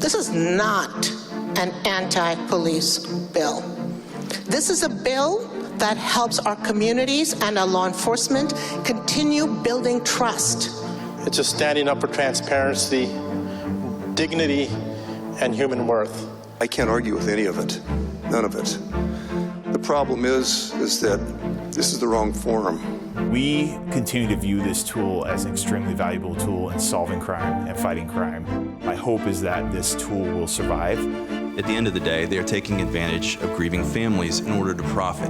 This is not an anti-police bill. This is a bill that helps our communities and our law enforcement continue building trust. It's just standing up for transparency, dignity, and human worth. I can't argue with any of it, none of it. The problem is that this is the wrong forum. We continue to view this tool as an extremely valuable tool in solving crime and fighting crime. My hope is that this tool will survive. At the end of the day, they are taking advantage of grieving families in order to profit.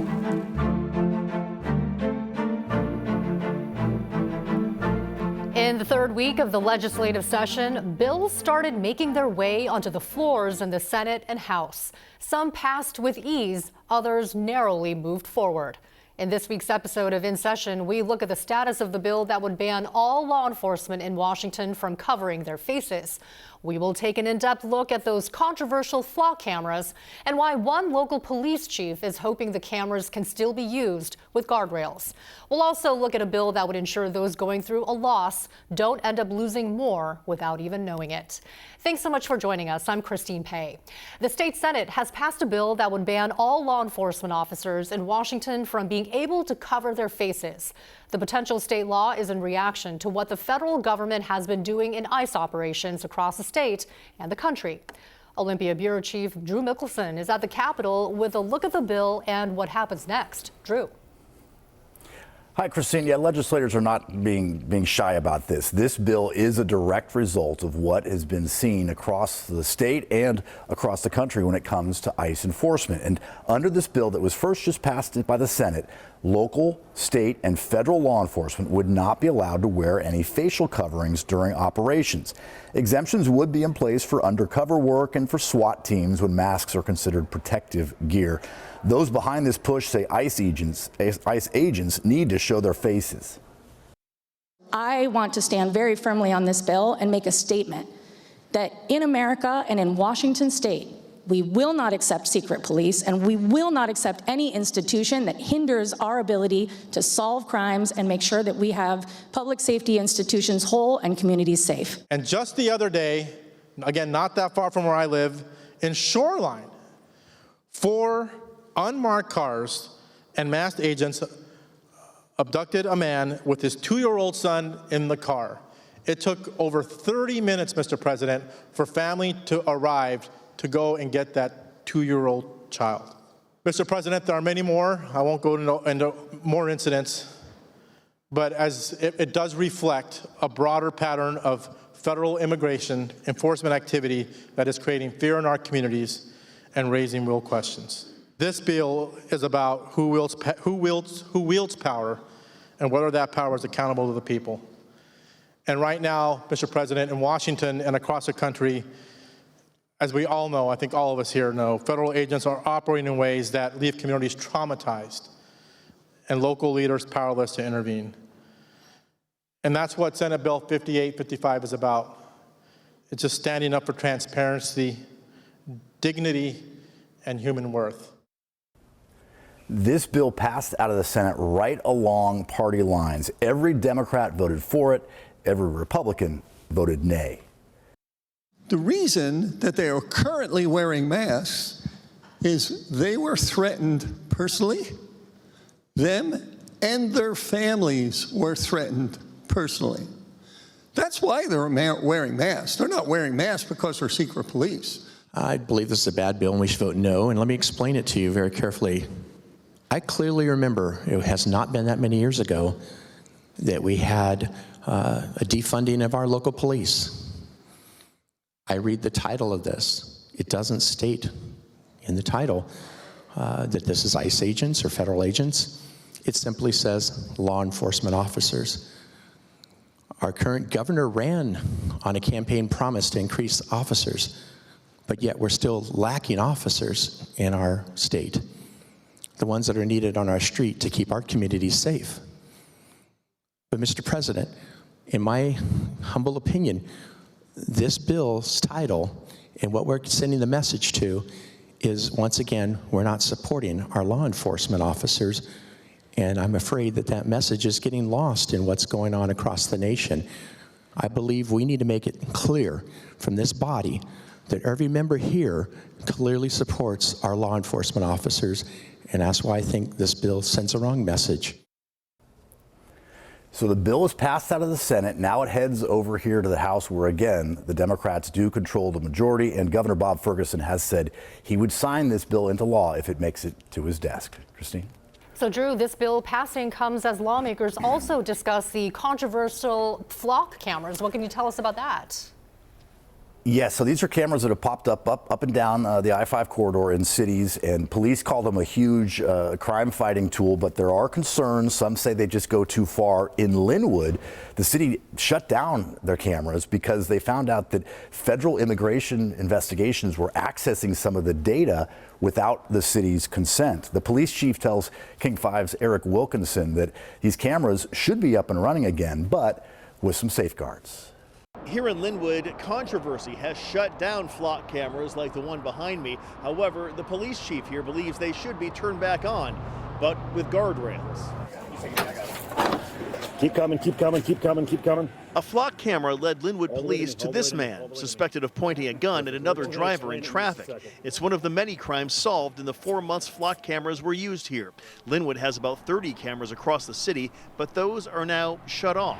In the third week of the legislative session, bills started making their way onto the floors in the Senate and House. Some passed with ease, others narrowly moved forward. In this week's episode of In Session, we look at the status of the bill that would ban all law enforcement in Washington from covering their faces. We will take an in-depth look at those controversial flock cameras and why one local police chief is hoping the cameras can still be used with guardrails. We'll also look at a bill that would ensure those going through a loss don't end up losing more without even knowing it. Thanks so much for joining us. I'm Christine Pei. The state Senate has passed a bill that would ban all law enforcement officers in Washington from being able to cover their faces. The potential state law is in reaction to what the federal government has been doing in ICE operations across the state and the country. Olympia Bureau Chief Drew Mikkelsen is at the Capitol with a look at the bill and what happens next. Drew. Hi, Christine. Yeah, legislators are not being shy about this. This bill is a direct result of what has been seen across the state and across the country when it comes to ICE enforcement. And under this bill that was first just passed by the Senate, local, state, and federal law enforcement would not be allowed to wear any facial coverings during operations. Exemptions would be in place for undercover work and for SWAT teams when masks are considered protective gear. Those behind this push say ICE agents need to show their faces. I want to stand very firmly on this bill and make a statement that in America and in Washington state, we will not accept secret police, and we will not accept any institution that hinders our ability to solve crimes and make sure that we have public safety institutions whole and communities safe. And just the other day, again, not that far from where I live, in Shoreline, 4 unmarked cars and masked agents abducted a man with his 2-year-old son in the car. It took over 30 minutes, Mr. President, for family to arrive to go and get that 2-year-old child. Mr. President, there are many more. I won't go into more incidents, but as it does reflect a broader pattern of federal immigration enforcement activity that is creating fear in our communities and raising real questions. This bill is about who wields power and whether that power is accountable to the people. And right now, Mr. President, in Washington and across the country, as we all know, I think all of us here know, federal agents are operating in ways that leave communities traumatized and local leaders powerless to intervene. And that's what Senate Bill 5855 is about. It's just standing up for transparency, dignity, and human worth. This bill passed out of the Senate right along party lines. Every Democrat voted for it. Every Republican voted nay. The reason that they are currently wearing masks is they were threatened personally. Them and their families were threatened personally. That's why they're wearing masks. They're not wearing masks because they're secret police. I believe this is a bad bill and we should vote no, and let me explain it to you very carefully. I clearly remember, it has not been that many years ago, that we had a defunding of our local police. I read the title of this. It doesn't state in the title that this is ICE agents or federal agents. It simply says law enforcement officers. Our current governor ran on a campaign promise to increase officers, but yet we're still lacking officers in our state, the ones that are needed on our street to keep our communities safe. But Mr. President, in my humble opinion, this bill's title and what we're sending the message to is, once again, we're not supporting our law enforcement officers, and I'm afraid that that message is getting lost in what's going on across the nation. I believe we need to make it clear from this body that every member here clearly supports our law enforcement officers, and that's why I think this bill sends a wrong message. So the bill is passed out of the Senate. Now it heads over here to the House, where, again, the Democrats do control the majority. And Governor Bob Ferguson has said he would sign this bill into law if it makes it to his desk. Christine? So, Drew, this bill passing comes as lawmakers also discuss the controversial flock cameras. What can you tell us about that? Yes, so these are cameras that have popped up and down the I-5 corridor in cities, and police call them a huge crime-fighting tool, but there are concerns. Some say they just go too far. In Linwood, the city shut down their cameras because they found out that federal immigration investigations were accessing some of the data without the city's consent. The police chief tells King 5's Eric Wilkinson that these cameras should be up and running again, but with some safeguards. Here in Linwood, controversy has shut down flock cameras like the one behind me. However, the police chief here believes they should be turned back on, but with guardrails. Keep coming, keep coming, keep coming, keep coming. A flock camera led Linwood police to this man, suspected of pointing a gun at another driver in traffic. It's one of the many crimes solved in the 4 months flock cameras were used here. Linwood has about 30 cameras across the city, but those are now shut off.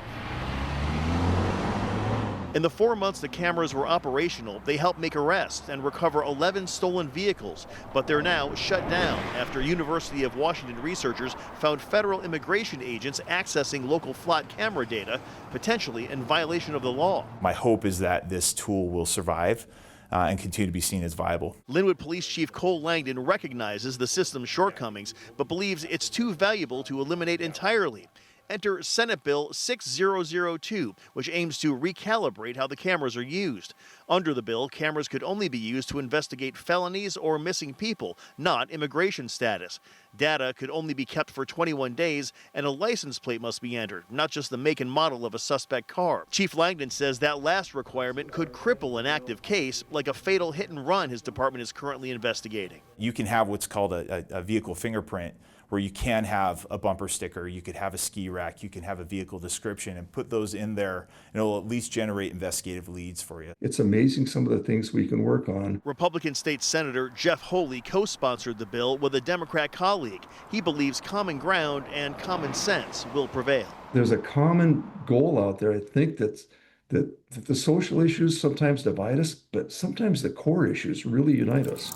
In the 4 months the cameras were operational, they helped make arrests and recover 11 stolen vehicles, but they're now shut down after University of Washington researchers found federal immigration agents accessing local flock camera data, potentially in violation of the law. My hope is that this tool will survive and continue to be seen as viable. Linwood Police Chief Cole Langdon recognizes the system's shortcomings, but believes it's too valuable to eliminate entirely. Enter Senate Bill 6002, which aims to recalibrate how the cameras are used. Under the bill, cameras could only be used to investigate felonies or missing people, not immigration status. Data could only be kept for 21 days, and a license plate must be entered, not just the make and model of a suspect car. Chief Langdon says that last requirement could cripple an active case, like a fatal hit and run his department is currently investigating. You can have what's called a vehicle fingerprint, where you can have a bumper sticker, you could have a ski rack, you can have a vehicle description, and put those in there, and it'll at least generate investigative leads for you. It's amazing some of the things we can work on. Republican State Senator Jeff Holy co-sponsored the bill with a Democrat colleague. He believes common ground and common sense will prevail. There's a common goal out there, I think, that the social issues sometimes divide us, but sometimes the core issues really unite us.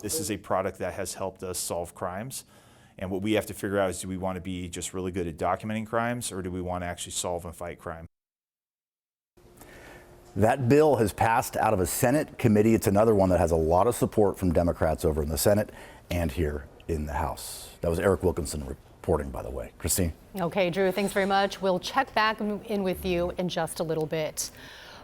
This is a product that has helped us solve crimes. And what we have to figure out is, do we want to be just really good at documenting crimes, or do we want to actually solve and fight crime? That bill has passed out of a Senate committee. It's another one that has a lot of support from Democrats over in the Senate and here in the House. That was Eric Wilkinson reporting, by the way. Christine? Okay, Drew, thanks very much. We'll check back in with you in just a little bit.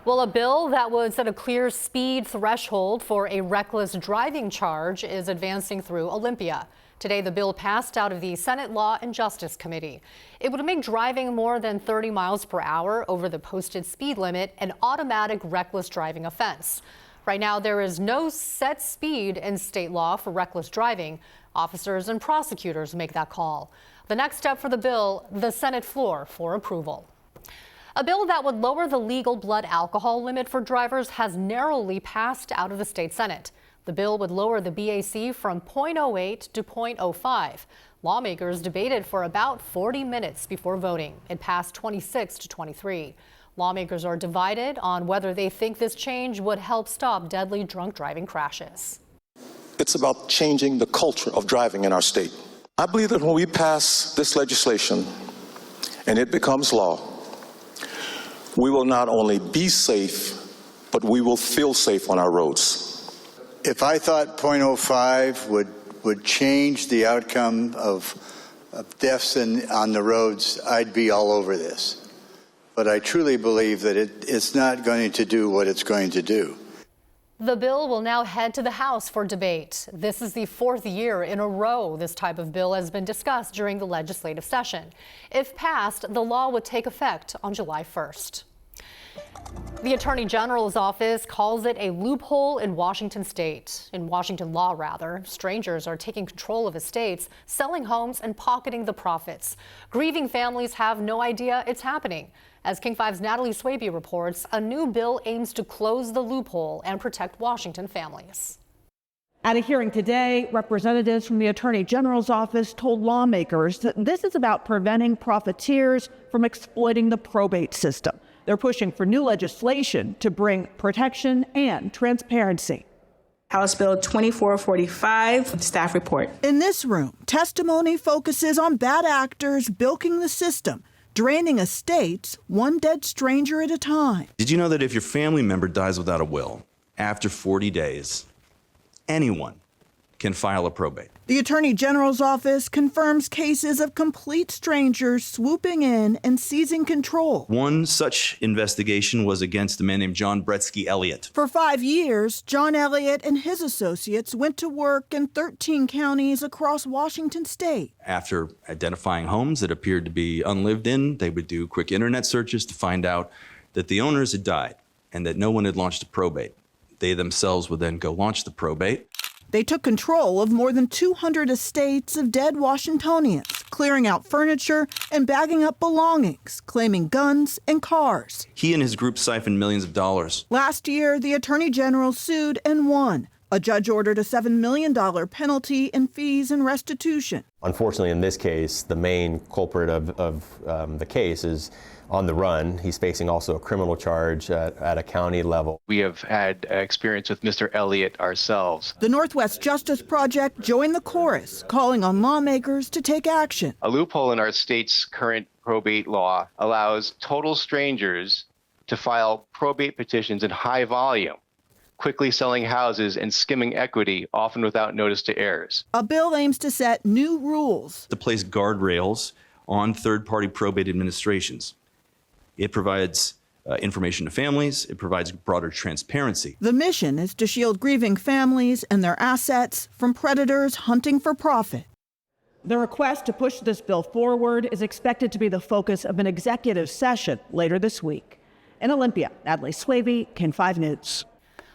Well, a bill that would set a clear speed threshold for a reckless driving charge is advancing through Olympia. Today, the bill passed out of the Senate Law and Justice Committee. It would make driving more than 30 miles per hour over the posted speed limit an automatic reckless driving offense. Right now, there is no set speed in state law for reckless driving. Officers and prosecutors make that call. The next step for the bill, the Senate floor for approval. A bill that would lower the legal blood alcohol limit for drivers has narrowly passed out of the state Senate. The bill would lower the BAC from 0.08 to 0.05. Lawmakers debated for about 40 minutes before voting. It passed 26 to 23. Lawmakers are divided on whether they think this change would help stop deadly drunk driving crashes. It's about changing the culture of driving in our state. I believe that when we pass this legislation and it becomes law, we will not only be safe, but we will feel safe on our roads. If I thought 0.05 would change the outcome of deaths on the roads, I'd be all over this. But I truly believe that it's not going to do what it's going to do. The bill will now head to the House for debate. This is the fourth year in a row this type of bill has been discussed during the legislative session. If passed, the law would take effect on July 1st. The Attorney General's office calls it a loophole in Washington law rather. Strangers are taking control of estates, selling homes and pocketing the profits. Grieving families have no idea it's happening. As King 5's Natalie Swaby reports, a new bill aims to close the loophole and protect Washington families. At a hearing today, representatives from the Attorney General's office told lawmakers that this is about preventing profiteers from exploiting the probate system. They're pushing for new legislation to bring protection and transparency. House Bill 2445, staff report. In this room, testimony focuses on bad actors bilking the system, draining estates one dead stranger at a time. Did you know that if your family member dies without a will, after 40 days, anyone can file a probate? The Attorney General's office confirms cases of complete strangers swooping in and seizing control. One such investigation was against a man named John Bretsky Elliott. For 5 years, John Elliott and his associates went to work in 13 counties across Washington state. After identifying homes that appeared to be unlived in, they would do quick internet searches to find out that the owners had died and that no one had launched a probate. They themselves would then go launch the probate. They took control of more than 200 estates of dead Washingtonians, clearing out furniture and bagging up belongings, claiming guns and cars. He and his group siphoned millions of dollars. Last year, the Attorney General sued and won. A judge ordered a $7 million penalty in fees and restitution. Unfortunately, in this case, the main culprit of the case is on the run. He's facing also a criminal charge at a county level. We have had experience with Mr. Elliott ourselves. The Northwest Justice Project joined the chorus, calling on lawmakers to take action. A loophole in our state's current probate law allows total strangers to file probate petitions in high volume, quickly selling houses and skimming equity, often without notice to heirs. A bill aims to set new rules. To place guardrails on third-party probate administrations. It provides information to families. It provides broader transparency. The mission is to shield grieving families and their assets from predators hunting for profit. The request to push this bill forward is expected to be the focus of an executive session later this week. In Olympia, Natalie Swaby, King 5 News.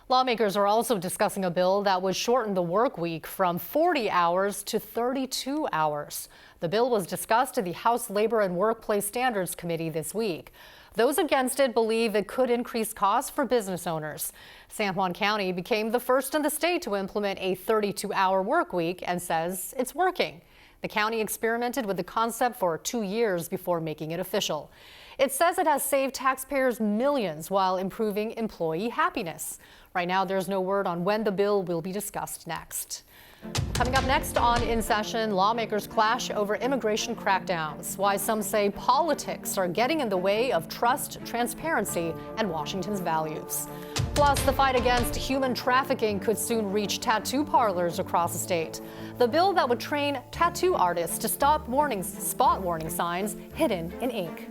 Lawmakers are also discussing a bill that would shorten the work week from 40 hours to 32 hours. The bill was discussed in the House Labor and Workplace Standards Committee this week. Those against it believe it could increase costs for business owners. San Juan County became the first in the state to implement a 32-hour work week and says it's working. The county experimented with the concept for 2 years before making it official. It says it has saved taxpayers millions while improving employee happiness. Right now, there's no word on when the bill will be discussed next. Coming up next on In Session, lawmakers clash over immigration crackdowns, why some say politics are getting in the way of trust, transparency, and Washington's values. Plus, the fight against human trafficking could soon reach tattoo parlors across the state. The bill that would train tattoo artists to spot warning signs hidden in ink.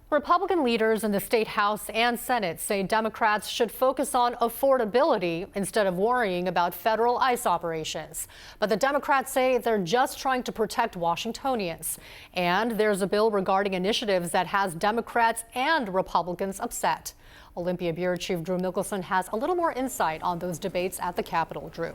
Republican leaders in the state House and Senate say Democrats should focus on affordability instead of worrying about federal ICE operations. But the Democrats say they're just trying to protect Washingtonians. And there's a bill regarding initiatives that has Democrats and Republicans upset. Olympia Bureau Chief Drew Mikkelsen has a little more insight on those debates at the Capitol. Drew.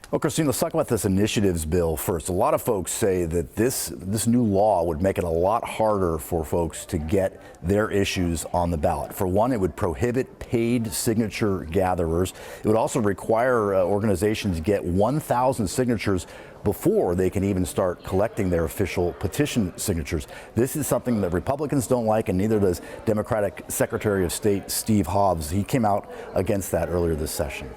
Well, Christine, let's talk about this initiatives bill first. A lot of folks say that this new law would make it a lot harder for folks to get their issues on the ballot. For one, it would prohibit paid signature gatherers. It would also require organizations get 1,000 signatures before they can even start collecting their official petition signatures. This is something that Republicans don't like, and neither does Democratic Secretary of State Steve Hobbs. He came out against that earlier this session.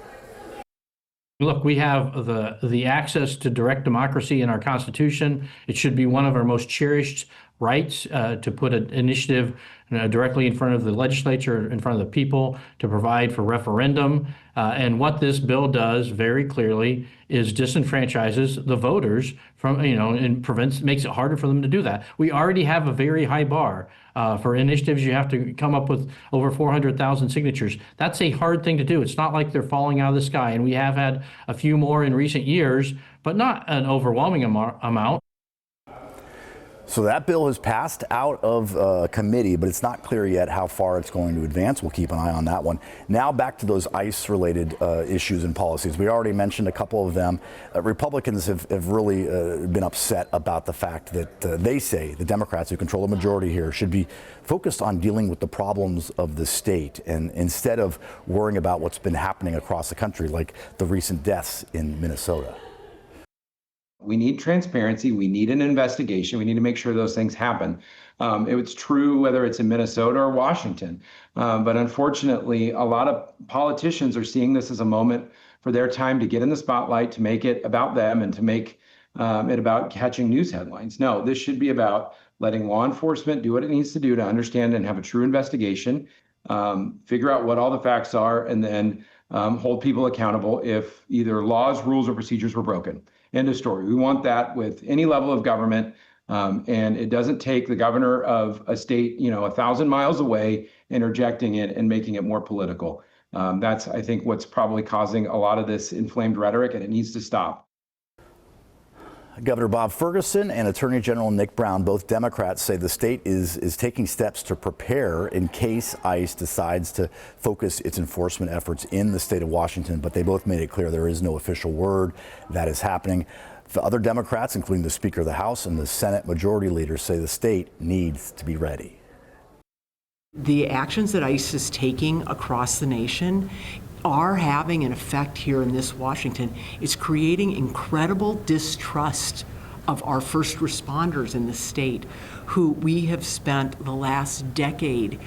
Look, we have the access to direct democracy in our Constitution. It should be one of our most cherished rights to put an initiative directly in front of the legislature, in front of the people, to provide for referendum. And what this bill does very clearly is disenfranchises the voters from, and makes it harder for them to do that. We already have a very high bar. For initiatives, you have to come up with over 400,000 signatures. That's a hard thing to do. It's not like they're falling out of the sky. And we have had a few more in recent years, but not an overwhelming amount. So that bill has passed out of committee, but it's not clear yet how far it's going to advance. We'll keep an eye on that one. Now back to those ICE-related issues and policies. We already mentioned a couple of them. Republicans have really been upset about the fact that they say the Democrats, who control the majority here, should be focused on dealing with the problems of the state, and instead of worrying about what's been happening across the country, like the recent deaths in Minnesota. We need transparency. We need an investigation. We need to make sure those things happen. It's true whether it's in Minnesota or Washington. But unfortunately, a lot of politicians are seeing this as a moment for their time to get in the spotlight, to make it about them and to make it about catching news headlines. No, this should be about letting law enforcement do what it needs to do to understand and have a true investigation, figure out what all the facts are, and then hold people accountable if either laws, rules, or procedures were broken. End of story. We want that with any level of government, and it doesn't take the governor of a state, 1,000 miles away, interjecting it and making it more political. That's, I think, what's probably causing a lot of this inflamed rhetoric, and it needs to stop. Governor Bob Ferguson and Attorney General Nick Brown, both Democrats, say the state is taking steps to prepare in case ICE decides to focus its enforcement efforts in the state of Washington, but they both made it clear there is no official word that is happening. The other Democrats, including the Speaker of the House and the Senate Majority Leader, say the state needs to be ready. The actions that ICE is taking across the nation are having an effect here in this Washington. It's creating incredible distrust of our first responders in the state, who we have spent the last decade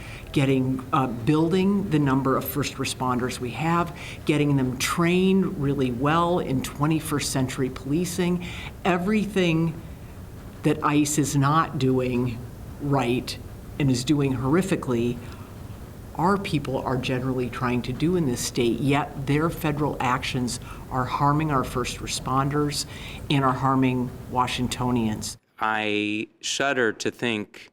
building the number of first responders we have, getting them trained really well in 21st century policing. Everything that ICE is not doing right and is doing horrifically, our people are generally trying to do in this state, yet their federal actions are harming our first responders and are harming Washingtonians. I shudder to think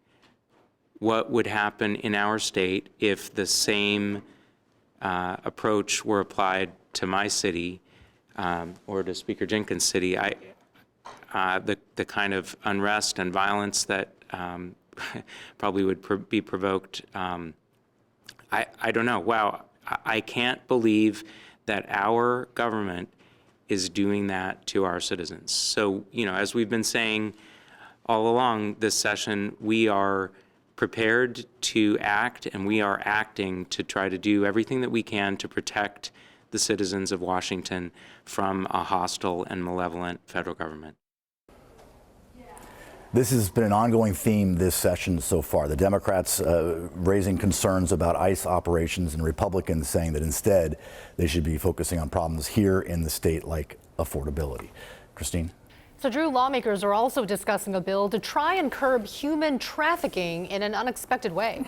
what would happen in our state if the same approach were applied to my city or to Speaker Jenkins' city. The kind of unrest and violence that probably would be provoked. I don't know. Wow, I can't believe that our government is doing that to our citizens. So, as we've been saying all along this session, we are prepared to act, and we are acting to try to do everything that we can to protect the citizens of Washington from a hostile and malevolent federal government. This has been an ongoing theme this session so far. The Democrats raising concerns about ICE operations and Republicans saying that instead they should be focusing on problems here in the state like affordability. Christine? So, Drew, lawmakers are also discussing a bill to try and curb human trafficking in an unexpected way.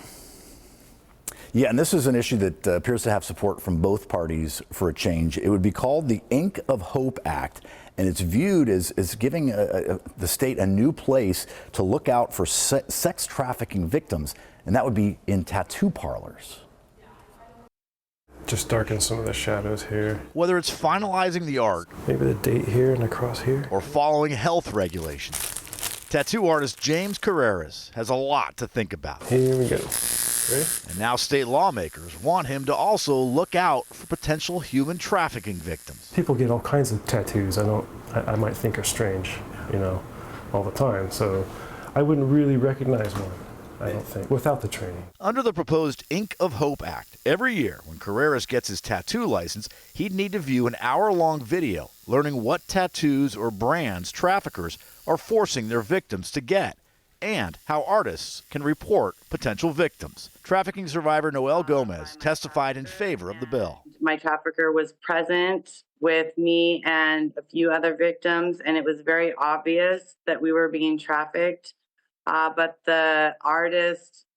Yeah, and this is an issue that appears to have support from both parties for a change. It would be called the Ink of Hope Act, and it's viewed as giving the state a new place to look out for sex trafficking victims, and that would be in tattoo parlors. Just darken some of the shadows here. Whether it's finalizing the art, maybe the date here and across here, or following health regulations, tattoo artist James Carreras has a lot to think about. Here we go. Ready? And now state lawmakers want him to also look out for potential human trafficking victims. People get all kinds of tattoos I might think are strange, all the time. So I wouldn't really recognize one, I don't think, without the training. Under the proposed Ink of Hope Act, every year when Carreras gets his tattoo license, he'd need to view an hour-long video learning what tattoos or brands traffickers are forcing their victims to get, and how artists can report potential victims. Trafficking survivor Noelle Gomez testified in favor of the bill. My trafficker was present with me and a few other victims, and it was very obvious that we were being trafficked, but the artist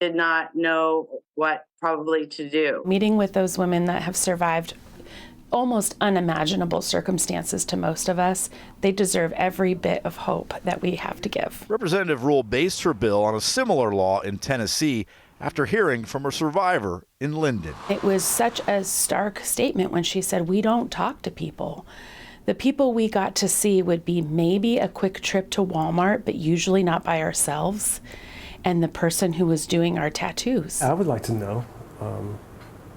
did not know what probably to do. Meeting with those women that have survived almost unimaginable circumstances to most of us, they deserve every bit of hope that we have to give. Representative Rule based her bill on a similar law in Tennessee after hearing from a survivor in Linden. It was such a stark statement when she said, we don't talk to people The people we got to see would be maybe a quick trip to Walmart, but usually not by ourselves, and the person who was doing our tattoos. I would like to know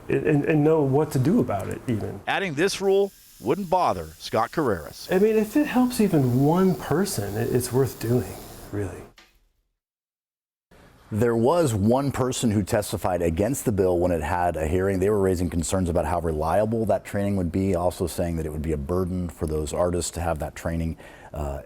and know what to do about it even. Adding this rule wouldn't bother Scott Carreras. I mean, if it helps even one person, it's worth doing, really. There was one person who testified against the bill when it had a hearing. They were raising concerns about how reliable that training would be, also saying that it would be a burden for those artists to have that training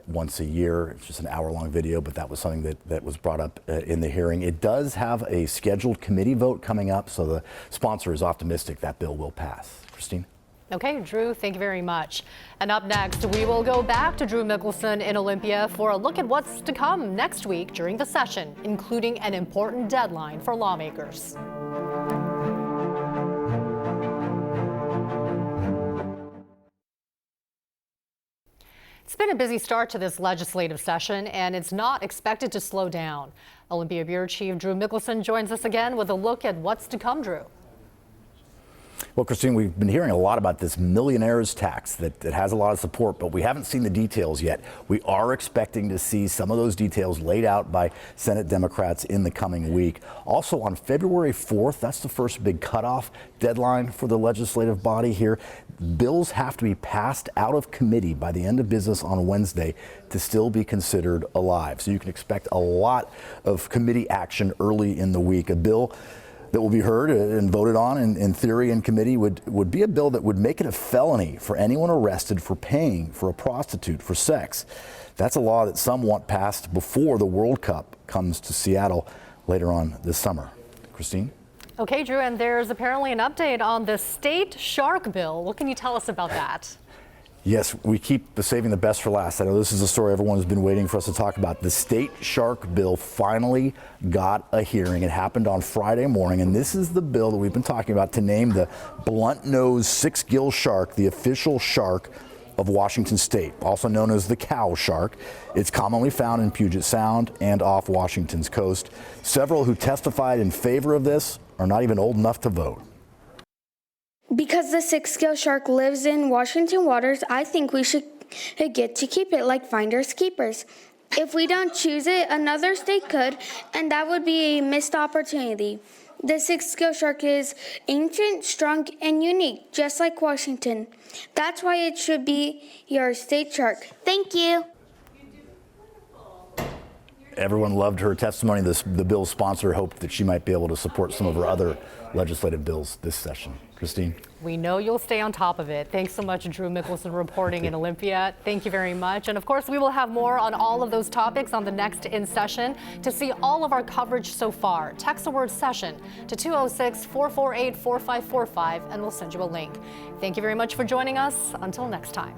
once a year. It's just an hour-long video, but that was something that was brought up in the hearing. It does have a scheduled committee vote coming up, so the sponsor is optimistic that bill will pass. Christine? Okay, Drew, thank you very much. And up next, we will go back to Drew Mikkelsen in Olympia for a look at what's to come next week during the session, including an important deadline for lawmakers. It's been a busy start to this legislative session, and it's not expected to slow down. Olympia Bureau Chief Drew Mikkelsen joins us again with a look at what's to come, Drew. Well, Christine, we've been hearing a lot about this millionaire's tax that has a lot of support, but we haven't seen the details yet. We are expecting to see some of those details laid out by Senate Democrats in the coming week. Also on February 4th, that's the first big cutoff deadline for the legislative body here. Bills have to be passed out of committee by the end of business on Wednesday to still be considered alive. So you can expect a lot of committee action early in the week. A bill that will be heard and voted on in theory in committee would be a bill that would make it a felony for anyone arrested for paying for a prostitute for sex. That's a law that some want passed before the World Cup comes to Seattle later on this summer. Christine? Okay, Drew, and there's apparently an update on the state shark bill. What can you tell us about that? Yes, we keep saving the best for last. I know this is a story everyone has been waiting for us to talk about. The state shark bill finally got a hearing. It happened on Friday morning, and this is the bill that we've been talking about to name the blunt-nosed six-gill shark the official shark of Washington State, also known as the cow shark. It's commonly found in Puget Sound and off Washington's coast. Several who testified in favor of this are not even old enough to vote. Because the six-gill shark lives in Washington waters, I think we should get to keep it like finders keepers. If we don't choose it, another state could, and that would be a missed opportunity. The six-gill shark is ancient, strong, and unique, just like Washington. That's why it should be your state shark. Thank you. Everyone loved her testimony. The bill's sponsor hoped that she might be able to support some of her other legislative bills this session. Christine? We know you'll stay on top of it. Thanks so much, Drew Mikkelsen, reporting in Olympia. Thank you very much. And of course, we will have more on all of those topics on the next In Session. To see all of our coverage so far, text the word session to 206-448-4545 and we'll send you a link. Thank you very much for joining us. Until next time.